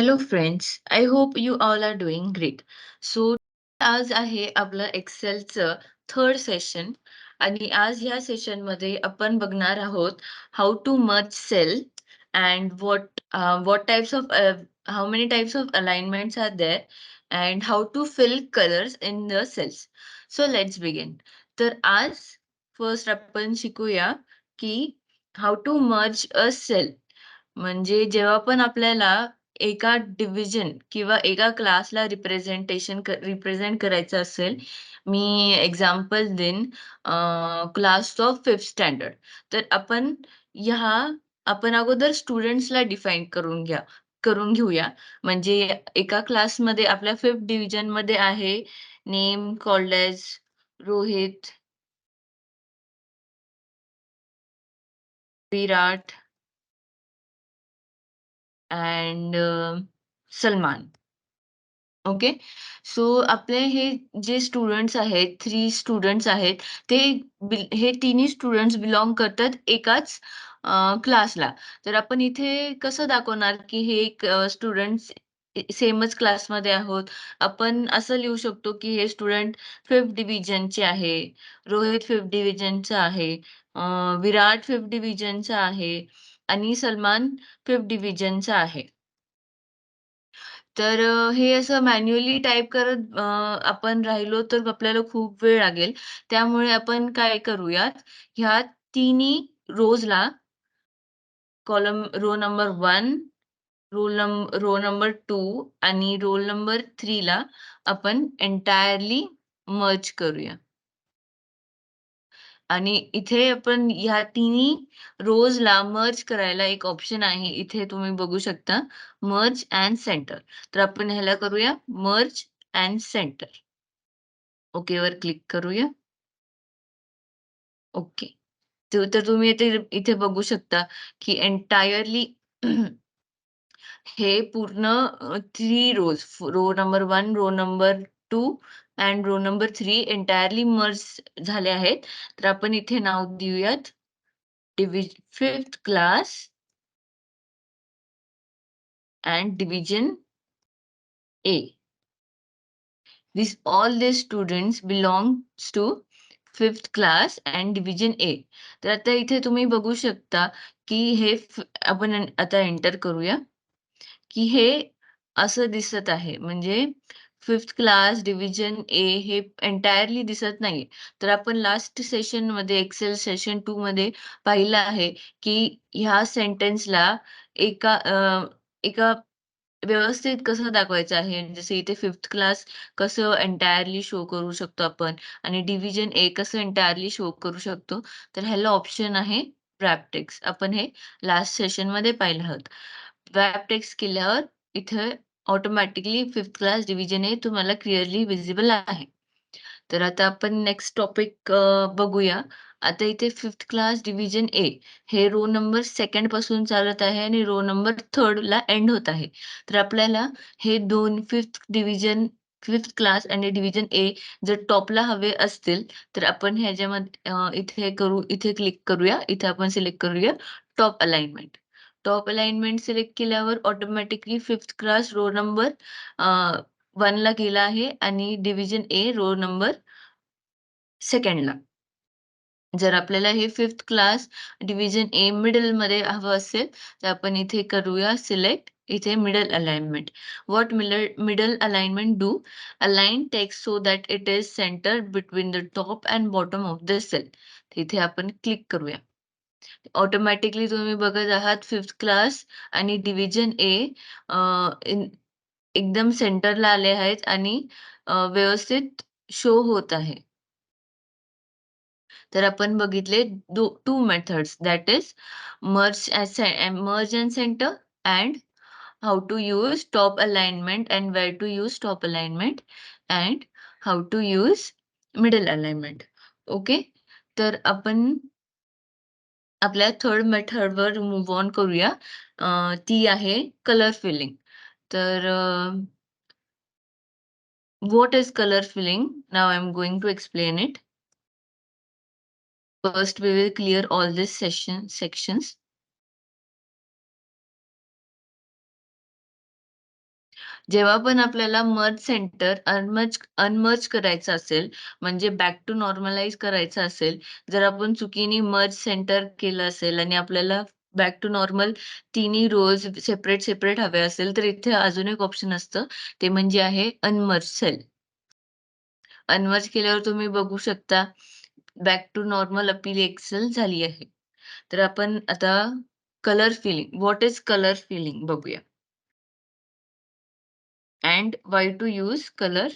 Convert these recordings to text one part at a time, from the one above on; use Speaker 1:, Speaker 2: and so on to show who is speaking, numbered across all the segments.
Speaker 1: Hello friends, I hope you all are doing great. So आज आहे आपलं एक्सेलचं third session आणि आज ह्या सेशनमध्ये आपण बघणार आहोत how to merge cell and what types of how many types of alignments are there and how to fill colors in the cells. So let's begin. तर आज फर्स्ट आपण शिकूया की how to merge a cell. म्हणजे जेव्हा पण आपल्याला एका डिव्हिजन किंवा एका क्लासला रिप्रेझेंट करायचं असेल, मी एक्झाम्पल देईन क्लास ऑफ 5th स्टँडर्ड. तर ह्या आपण अगोदर स्टुडंट्सला डिफाईन करून घेऊया. म्हणजे एका क्लासमध्ये आपल्या 5th डिव्हिजनमध्ये आहे name called as Rohit, Virat and Salman. Okay. So आपले हे जे स्टुडंट्स आहेत, 3 स्टुडंट्स आहेत, ते हे तिन्ही स्टुडंट्स बिलॉन्ग करतात एकाच क्लासला. तर आपण इथे कसं दाखवणार, की हे एक स्टुडंट्स सेमच क्लासमध्ये आहोत. आपण असं लिहू शकतो, की हे स्टुडंट 5th डिव्हिजनचे आहे, रोहित 5th डिव्हिजनचा आहे, अ, विराट 5th डिव्हिजनचा आहे आणि सलमान 5th डिव्हिजनचा आहे. तर हे असं मॅन्युअली टाइप करत आपण राहिलो तर आपल्याला खूप वेळ लागेल. त्यामुळे आपण काय करूयात, ह्या तिन्ही रोजला रो नंबर 1, रो नंबर 2 आणि रोल नंबर 3 ला आपण एंटायरली मर्ज करूया. आणि इथे आपण ह्या तिन्ही रोजला मर्ज करायला एक ऑप्शन आहे. इथे तुम्ही बघू शकता मर्ज एंड सेंटर. तर आपण ह्याला करूया मर्ज एंड सेंटर. ओकेवर क्लिक करूया. ओके. तर तुम्ही इथे इथे बघू शकता की एंटायरली हे पूर्ण 3 row number 1, row number 2 and row number 3 entirely merge झाले आहेत. तर आपण इथे नाव देऊयात fifth class and division A. All these students belongs to fifth class and division A. तर आता इथे तुम्ही बघू शकता की आपण आता एंटर करूया की हे असं दिसत आहे. म्हणजे 5th क्लास डिव्हिजन ए हे एंटायरली दिसत नाहीये. तर आपण लास्ट सेशनमध्ये एक्सेल सेशन 2 मध्ये पाहिलं आहे, की ह्या सेंटन्सला एका व्यवस्थित कसं दाखवायचं आहे. जसं इथे 5th क्लास कसं एंटायरली शो करू शकतो आपण आणि डिव्हिजन ए कसं एंटायरली शो करू शकतो. तर ह्याला ऑप्शन आहे व्रॅप टेक्स्ट. आपण हे लास्ट सेशनमध्ये पाहिलं आहोत. व्रॅप टेक्स्ट केल्यावर इथे ऑटोमॅटिकली 5th क्लास डिव्हिजन ए तुम्हाला क्लिअरली व्हिजिबल आहे. तर आता आपण नेक्स्ट टॉपिक बघूया. आता इथे 5th क्लास डिव्हिजन ए हे रो नंबर 2nd पासून चालत आहे आणि रो नंबर 3rd ला एंड होत आहे. तर आपल्याला हे 2 5th क्लास आणि डिव्हिजन ए जर टॉपला हवे असतील, तर आपण ह्याच्यामध्ये इथे क्लिक करूया. इथे आपण सिलेक्ट करूया top alignment. Top alignment select केल्यावर automatically 5th class row number 1 ला गेला आहे आणि डिव्हिजन ए रो नंबर 2nd ला. जर आपल्याला हे 5th क्लास डिव्हिजन ए मिडलमध्ये हवं असेल, तर आपण इथे करूया सिलेक्ट इथे middle alignment. What middle alignment do? Align text so that it is centred between the top and bottom of the cell. इथे आपण क्लिक करूया. ऑटोमॅटिकली तुम्ही बघत आहात 5th क्लास आणि डिव्हिजन ए एकदम सेंटरला आले आहेत आणि व्यवस्थित शो होत आहे. तर आपण बघितले 2 methods that is merge and centre and how to use top alignment and where to use top alignment and how to use middle alignment. Okay. तर आपण आपल्या थर्ड मेथडवर मूव्ह ऑन करूया. ती आहे कलर फिलिंग. तर what is colour filling? Now I am going to explain it. First, we will clear all these sections. जेव्हा पण आपल्याला मर्ज सेंटर अनमर्ज करायचं असेल, म्हणजे बॅक टू नॉर्मलाइज करायचं असेल, जर आपण चुकीने मर्ज सेंटर केलं असेल आणि आपल्याला बॅक टू नॉर्मल तिन्ही रोज सेपरेट हवे असेल, तर इथे अजून एक ऑप्शन असतं, ते म्हणजे आहे अनमर्ज सेल. अनमर्ज केल्यावर तुम्ही बघू शकता, बॅक टू नॉर्मल आपली एक्सेल झाली आहे. तर आपण आता colour filling, what is colour filling बघूया. And why to use colour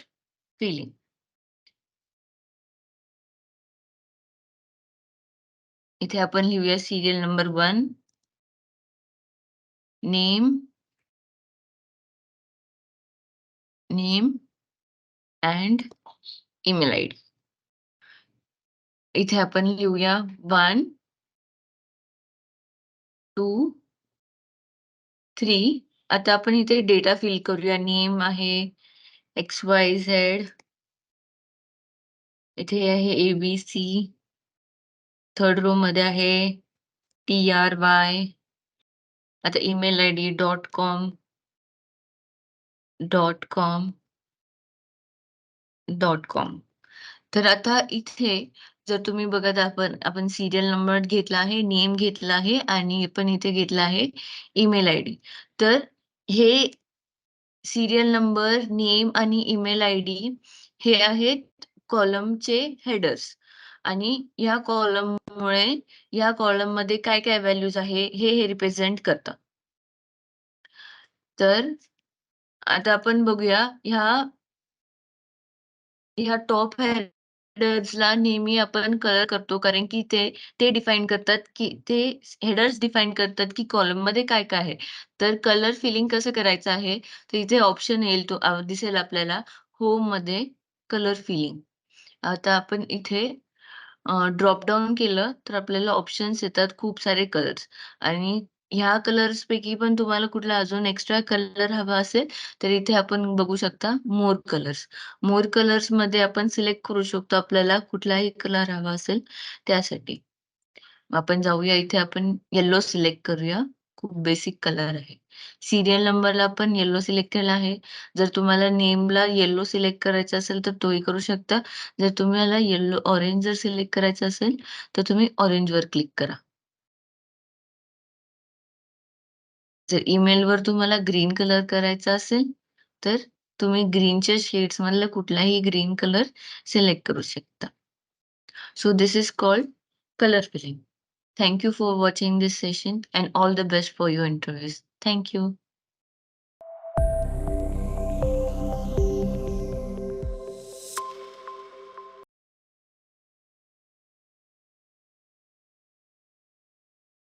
Speaker 1: filling. इथे आपण लिहूया serial number 1, name, name and email ID. इथे आपण लिहूया 1, 2, 3. आता आपण इथे डेटा फिल करूया. नेम आहे XYZ. इथे आहे ABC. थर्ड रो मध्ये आहे TRY. आता ईमेल आयडी .com. तर आता इथे जर तुम्ही बघत आपण सीरियल नंबर घेतला आहे, नेम घेतला आहे आणि आपण इथे घेतला आहे ईमेल आयडी. तर हे सीरियल नंबर, नेम आणि ईमेल आयडी हे आहेत कॉलमचे हेडर्स आणि या कॉलममुळे या कॉलममध्ये काय-काय व्हॅल्यूज आहे हे रिप्रेझेंट करतं. तर आता आपण बघूया ह्या टॉप हेडर्सला नेहमी आपण कलर करतो कारण की ते डिफाईन करतात की ते हेडर्स डिफाईन करतात की कॉलममध्ये काय-काय आहे. तर कलर फिलिंग कसं करायचं आहे, तर इथे ऑप्शन येईल तो दिसेल आपल्याला होममध्ये कलर फिलिंग. आता आपण इथे ड्रॉप डाउन केलं तर आपल्याला ऑप्शन्स येतात खूप सारे कलर्स आणि ह्या कलर्सपैकी पण तुम्हाला कुठला अजून एक्स्ट्रा कलर हवा असेल, तर इथे आपण बघू शकता मोर कलर्स. मोर कलर्समध्ये आपण सिलेक्ट करू शकतो आपल्याला कुठलाही कलर हवा असेल त्यासाठी. आपण जाऊया इथे आपण येलो सिलेक्ट करूया. खूप बेसिक कलर आहे. सीरियल नंबरला आपण येलो सिलेक्ट केला आहे. जर तुम्हाला नेमला येलो सिलेक्ट करायचा असेल तर तोही करू शकता. जर तुम्हाला ऑरेंज जर सिलेक्ट करायचं असेल, तर तुम्ही ऑरेंजवर क्लिक करा. जर ईमेलवर तुम्हाला ग्रीन कलर करायचा असेल, तर तुम्ही ग्रीनच्या शेड्समधला कुठलाही ग्रीन कलर सिलेक्ट करू शकता. So this is called color filling. Thank you for watching this session and all the best for your interviews. Thank you.